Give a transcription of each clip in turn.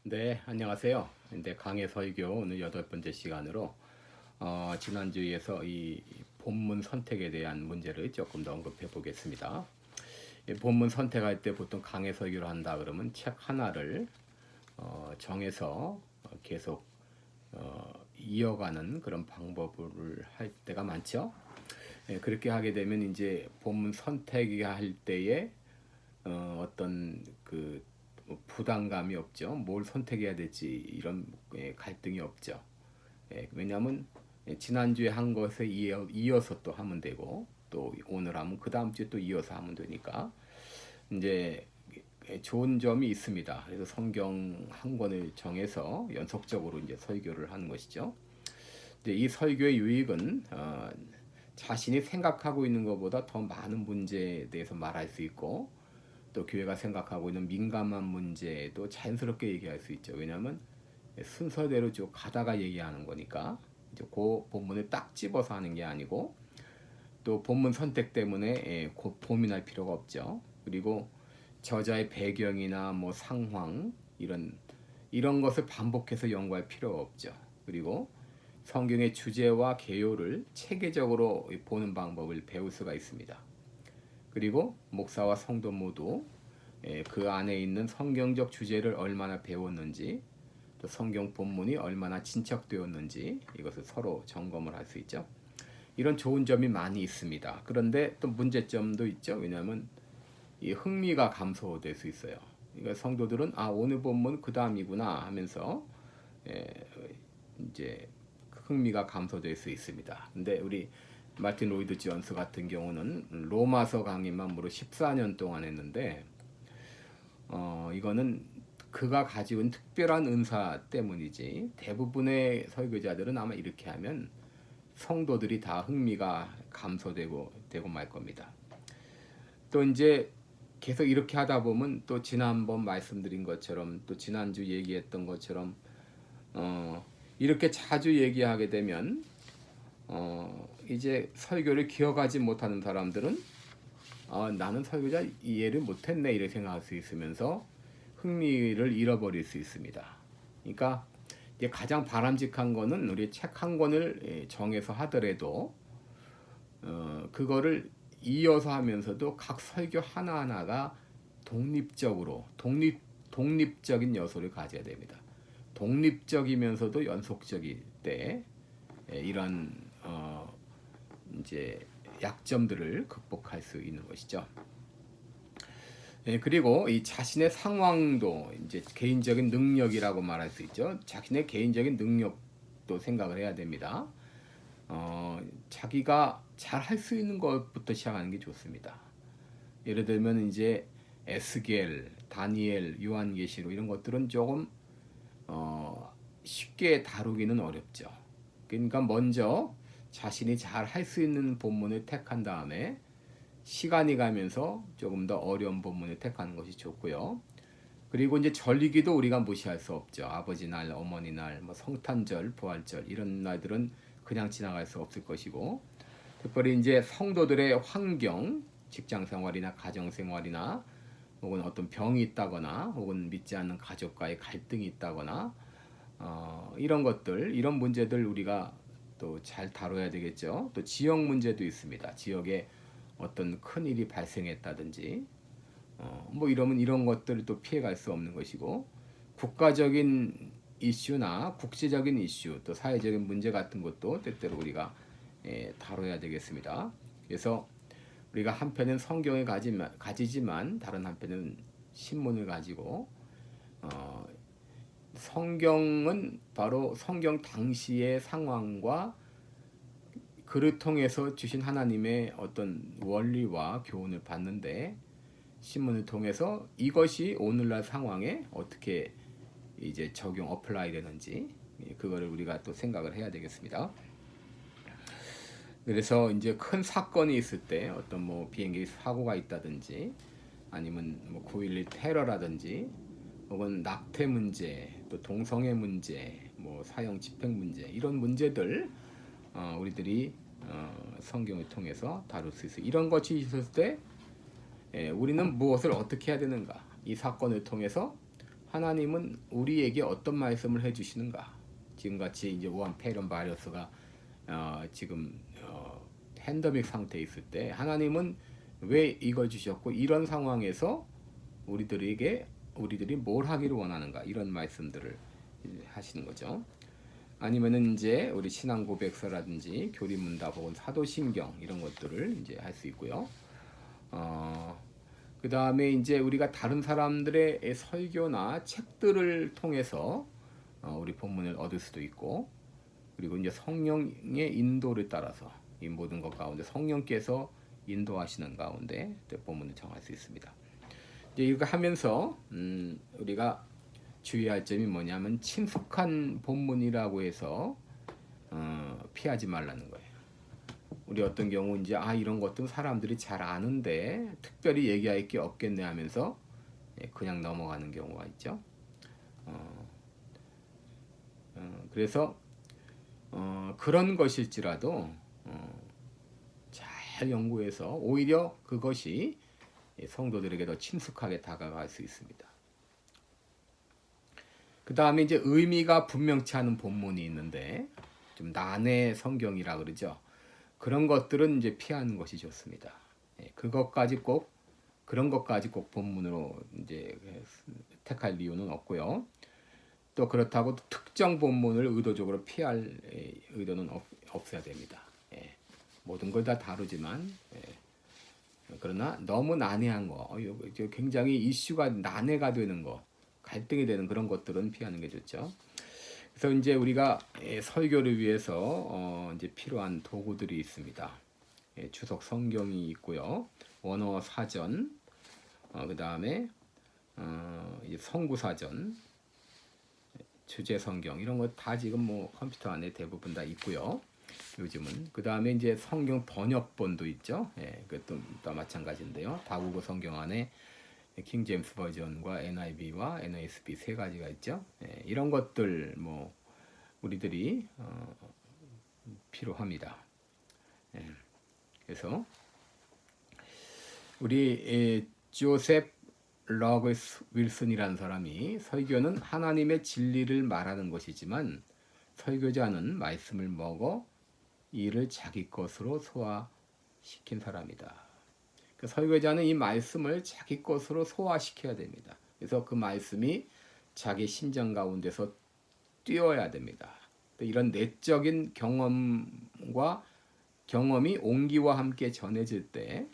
네, 안녕하세요. 강해 설교 오늘 8번째 시간으로 지난주에서 이 본문 선택에 대한 문제를 조금 더 언급해 보겠습니다. 이 본문 선택할 때 보통 강해 설교를 한다 그러면 책 하나를 정해서 계속 이어가는 그런 방법을 할 때가 많죠. 그렇게 하게 되면 이제 본문 선택할 때에 어떤 부담감이 없죠. 뭘 선택해야 될지 이런 갈등이 없죠. 왜냐하면 지난주에 한 것에 이어서 또 하면 되고 또 오늘 하면 그 다음 주에 또 이어서 하면 되니까 이제 좋은 점이 있습니다. 그래서 성경 한 권을 정해서 연속적으로 이제 설교를 하는 것이죠. 이제 이 설교의 유익은 자신이 생각하고 있는 것보다 더 많은 문제에 대해서 말할 수 있고 또 교회가 생각하고 있는 민감한 문제도 자연스럽게 얘기할 수 있죠. 왜냐하면 순서대로 쭉 가다가 얘기하는 거니까 이제 그 본문을 딱 집어서 하는 게 아니고 또 본문 선택 때문에 고민할 필요가 없죠. 그리고 저자의 배경이나 뭐 상황 이런 것을 반복해서 연구할 필요가 없죠. 그리고 성경의 주제와 개요를 체계적으로 보는 방법을 배울 수가 있습니다. 그리고 목사와 성도 모두 그 안에 있는 성경적 주제를 얼마나 배웠는지 또 성경 본문이 얼마나 진척되었는지 이것을 서로 점검을 할 수 있죠. 이런 좋은 점이 많이 있습니다. 그런데 또 문제점도 있죠. 왜냐하면 이 흥미가 감소될 수 있어요. 그러니까 성도들은 오늘 본문 그 다음이구나 하면서 이제 흥미가 감소될 수 있습니다. 근데 우리 마틴 로이드 존스 같은 경우는 로마서 강의만 무려 14년 동안 했는데 이거는 그가 가지고 있는 특별한 은사 때문이지 대부분의 설교자들은 아마 이렇게 하면 성도들이 다 흥미가 감소되고 말 겁니다. 또 이제 계속 이렇게 하다 보면 또 지난번 말씀드린 것처럼 또 지난주 얘기했던 것처럼 이렇게 자주 얘기하게 되면 이제 설교를 기억하지 못하는 사람들은 나는 설교자 이해를 못했네 이렇게 생각할 수 있으면서 흥미를 잃어버릴 수 있습니다. 그러니까 이제 가장 바람직한 거는 우리 책 한 권을 정해서 하더라도 그거를 이어서 하면서도 각 설교 하나하나가 독립적인 요소를 가져야 됩니다. 독립적이면서도 연속적일 때 이런 이제 약점들을 극복할 수 있는 것이죠. 그리고 이 자신의 상황도 이제 개인적인 능력이라고 말할 수 있죠. 자신의 개인적인 능력도 생각을 해야 됩니다. 자기가 잘 할 수 있는 것부터 시작하는 게 좋습니다. 예를 들면 이제 에스겔, 다니엘, 요한계시록 이런 것들은 조금 쉽게 다루기는 어렵죠. 그러니까 먼저 자신이 잘 할 수 있는 본문을 택한 다음에 시간이 가면서 조금 더 어려운 본문을 택하는 것이 좋고요. 그리고 이제 절기도 우리가 무시할 수 없죠. 아버지 날, 어머니 날, 뭐 성탄절, 부활절 이런 날들은 그냥 지나갈 수 없을 것이고, 특별히 이제 성도들의 환경, 직장 생활이나 가정 생활이나 혹은 어떤 병이 있다거나 혹은 믿지 않는 가족과의 갈등이 있다거나 이런 문제들 우리가 또 잘 다뤄야 되겠죠. 또 지역 문제도 있습니다. 지역에 어떤 큰 일이 발생했다든지 뭐 이러면 이런 것들을 또 피해갈 수 없는 것이고, 국가적인 이슈나 국제적인 이슈 또 사회적인 문제 같은 것도 때때로 우리가 다뤄야 되겠습니다. 그래서 우리가 한편은 성경을 가지지만 다른 한편은 신문을 가지고 성경은 바로 성경 당시의 상황과 그를 통해서 주신 하나님의 어떤 원리와 교훈을 받는데, 신문을 통해서 이것이 오늘날 상황에 어떻게 이제 어플라이 되는지 그거를 우리가 또 생각을 해야 되겠습니다. 그래서 이제 큰 사건이 있을 때 어떤 뭐 비행기 사고가 있다든지 아니면 뭐 9.11 테러라든지 혹은 낙태 문제 또 동성애 문제 뭐 사형 집행 문제 이런 문제들 우리들이 성경을 통해서 다룰 수 있어요. 이런 것이 있을 때 우리는 무엇을 어떻게 해야 되는가, 이 사건을 통해서 하나님은 우리에게 어떤 말씀을 해주시는가? 지금같이 이제 우한 폐렴 바이러스가 지금 팬데믹 상태에 있을 때 하나님은 왜 이걸 주셨고 이런 상황에서 우리들이 뭘 하기를 원하는가 이런 말씀들을 하시는 거죠. 아니면은 이제 우리 신앙 고백서라든지 교리문답 혹은 사도신경 이런 것들을 이제 할 수 있고요. 그 다음에 이제 우리가 다른 사람들의 설교나 책들을 통해서 우리 본문을 얻을 수도 있고, 그리고 이제 성령의 인도를 따라서 이 모든 것 가운데 성령께서 인도하시는 가운데 본문을 정할 수 있습니다. 이제 이거 하면서 우리가 주의할 점이 뭐냐면 친숙한 본문이라고 해서 피하지 말라는 거예요. 우리 어떤 경우 이제 이런 것도 사람들이 잘 아는데 특별히 얘기할 게 없겠네 하면서 그냥 넘어가는 경우가 있죠. 그래서 그런 것일지라도 잘 연구해서 오히려 그것이 성도들에게 더 친숙하게 다가갈 수 있습니다. 그 다음에 이제 의미가 분명치 않은 본문이 있는데 좀 난해 성경이라 그러죠. 그런 것들은 이제 피하는 것이 좋습니다. 그런 것까지 꼭 본문으로 이제 택할 이유는 없고요. 또 그렇다고 특정 본문을 의도적으로 피할 의도는 없어야 됩니다. 모든 걸 다 다루지만 그러나 너무 난해한 거, 굉장히 이슈가 난해가 되는 거, 갈등이 되는 그런 것들은 피하는 게 좋죠. 그래서 이제 우리가 설교를 위해서 이제 필요한 도구들이 있습니다. 주석 성경이 있고요, 원어 사전, 그 다음에 성구 사전, 주제 성경 이런 거 다 지금 뭐 컴퓨터 안에 대부분 다 있고요. 요즘은 그 다음에 이제 성경 번역본도 있죠. 그것도 마찬가지인데요. 다국어 성경 안에 킹 제임스 버전과 NIV와 NASB 세 가지가 있죠. 이런 것들 뭐 우리들이 필요합니다. 그래서 우리 조셉 러거스 윌슨이라는 사람이 설교는 하나님의 진리를 말하는 것이지만 설교자는 말씀을 먹어 이를 자기 것으로 소화시킨 사람이다. 그 설교자는 이 말씀을 자기 것으로 소화시켜야 됩니다. 그래서 그 말씀이 자기 심정 가운데서 뛰어야 됩니다. 이런 내적인 경험이 온기와 함께 전해질 때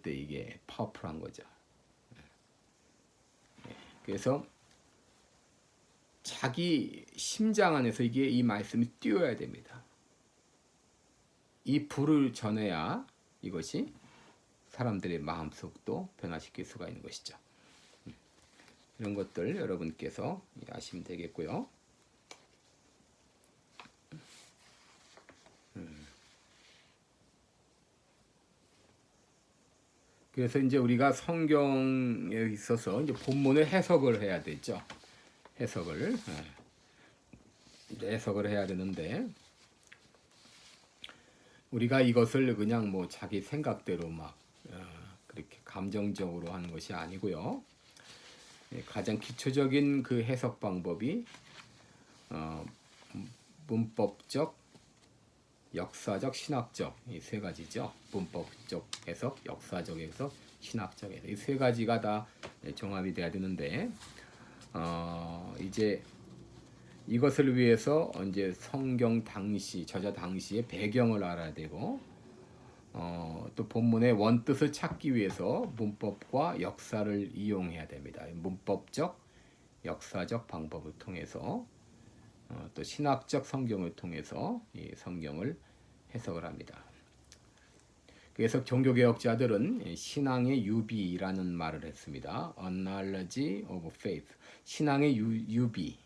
이게 파워풀한 거죠. 그래서 자기 심장 안에서 이 말씀이 뛰어야 됩니다. 이 불을 전해야 이것이 사람들의 마음속도 변화시킬 수가 있는 것이죠. 이런 것들 여러분께서 아시면 되겠고요. 그래서 이제 우리가 성경에 있어서 이제 본문을 해석을 해야 되죠. 해석을 해야 되는데 우리가 이것을 그냥 뭐 자기 생각대로 막 그렇게 감정적으로 하는 것이 아니고요. 가장 기초적인 그 해석 방법이 문법적, 역사적, 신학적 이 세 가지죠. 문법적 해석, 역사적 해석, 신학적 해석 이 세 가지가 다 종합이 돼야 되는데 이제 이것을 위해서 이제 성경 당시 저자 당시의 배경을 알아야 되고 또 본문의 원뜻을 찾기 위해서 문법과 역사를 이용해야 됩니다. 문법적, 역사적 방법을 통해서 또 신학적 성경을 통해서 이 성경을 해석을 합니다. 그래서 종교개혁자들은 신앙의 유비라는 말을 했습니다. Analogy of Faith, 신앙의 유비.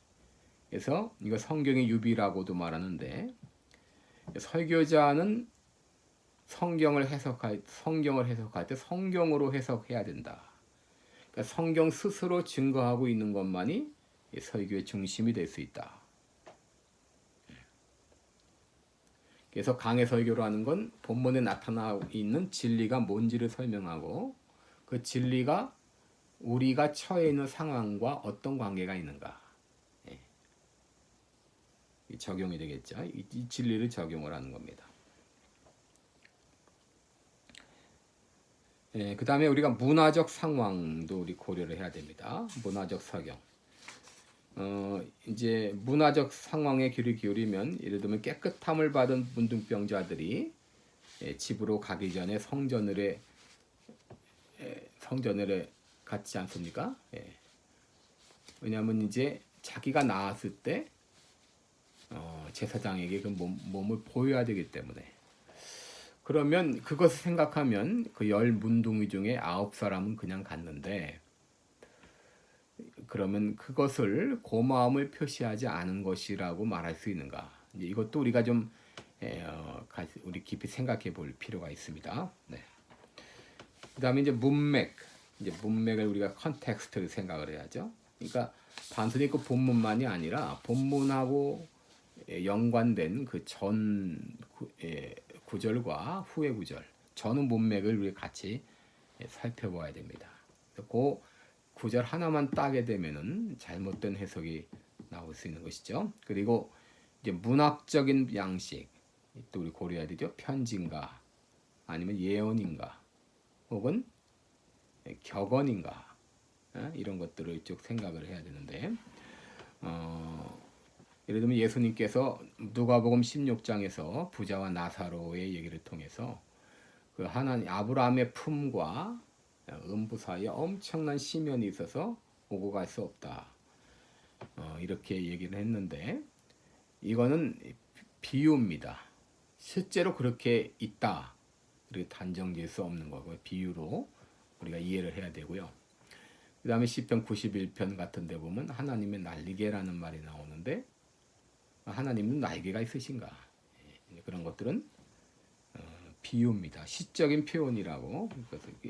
그래서 이거 성경의 유비라고도 말하는데 설교자는 성경을 해석할 때 성경으로 해석해야 된다. 그러니까 성경 스스로 증거하고 있는 것만이 설교의 중심이 될 수 있다. 그래서 강해 설교라는 건 본문에 나타나고 있는 진리가 뭔지를 설명하고 그 진리가 우리가 처해 있는 상황과 어떤 관계가 있는가, 예, 적용이 되겠죠. 이 진리를 적용을 하는 겁니다. 예, 그 다음에 우리가 문화적 상황도 우리 고려를 해야 됩니다. 문화적 사경. 이제 문화적 상황에 귀를 기울이면, 예를 들면 깨끗함을 받은 문둥병자들이 집으로 가기 전에 성전을에 갔지 않습니까? 왜냐하면 이제 자기가 나았을 때 제사장에게 그 몸을 보여야 되기 때문에. 그러면 그것을 생각하면 그 10문둥이 중에 9사람은 그냥 갔는데, 그러면 그것을 고마움을 표시하지 않은 것이라고 말할 수 있는가? 이제 이것도 우리가 좀 우리 깊이 생각해 볼 필요가 있습니다. 네. 그다음에 이제 문맥을 우리가 컨텍스트를 생각을 해야죠. 그러니까 단순히 그 본문만이 아니라 본문하고 연관된 그 전 구절과 후의 구절, 전후 문맥을 우리가 같이 살펴봐야 됩니다. 그 구절 하나만 따게 되면은 잘못된 해석이 나올 수 있는 것이죠. 그리고 이제 문학적인 양식 또 우리 고려해야 되죠. 편지인가 아니면 예언인가 혹은 격언인가, 이런 것들을 쭉 생각을 해야 되는데, 예를 들면 예수님께서 누가복음 16장에서 부자와 나사로의 얘기를 통해서 그 하나님 아브라함의 품과 음부 사이에 엄청난 시면이 있어서 오고 갈 수 없다, 이렇게 얘기를 했는데, 이거는 비유입니다. 실제로 그렇게 있다 이렇게 단정지을 수 없는 거고, 비유로 우리가 이해를 해야 되고요. 그 다음에 시편 91편 같은 데 보면 하나님의 날개라는 말이 나오는데, 하나님은 날개가 있으신가? 그런 것들은 비유입니다. 시적인 표현이라고,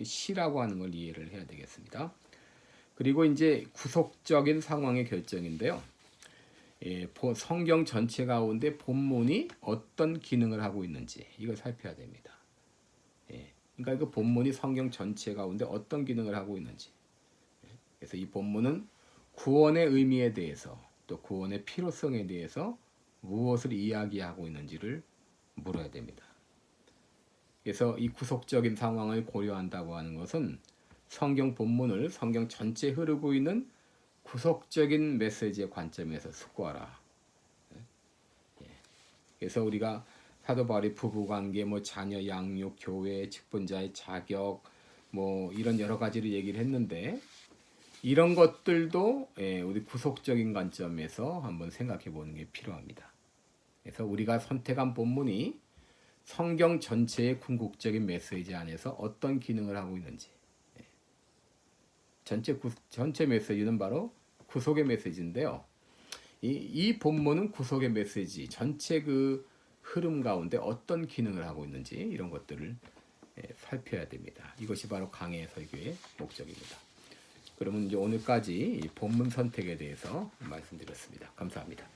시라고 하는 걸 이해를 해야 되겠습니다. 그리고 이제 구속적인 상황의 결정인데요. 성경 전체 가운데 본문이 어떤 기능을 하고 있는지 이걸 살펴야 됩니다. 그러니까 그 본문이 성경 전체 가운데 어떤 기능을 하고 있는지. 그래서 이 본문은 구원의 의미에 대해서 또 구원의 필요성에 대해서 무엇을 이야기하고 있는지를 물어야 됩니다. 그래서 이 구속적인 상황을 고려한다고 하는 것은 성경 본문을 성경 전체에 흐르고 있는 구속적인 메시지의 관점에서 숙고하라. 그래서 우리가 사도 바울이 부부관계, 자녀 양육, 교회, 직분자의 자격, 이런 여러 가지를 얘기를 했는데, 이런 것들도 우리 구속적인 관점에서 한번 생각해 보는 게 필요합니다. 그래서 우리가 선택한 본문이 성경 전체의 궁극적인 메시지 안에서 어떤 기능을 하고 있는지, 전체 메시지는 바로 구속의 메시지인데요. 이 본문은 구속의 메시지 전체 그 흐름 가운데 어떤 기능을 하고 있는지, 이런 것들을 살펴야 됩니다. 이것이 바로 강해 설교의 목적입니다. 그러면 이제 오늘까지 이 본문 선택에 대해서 말씀드렸습니다. 감사합니다.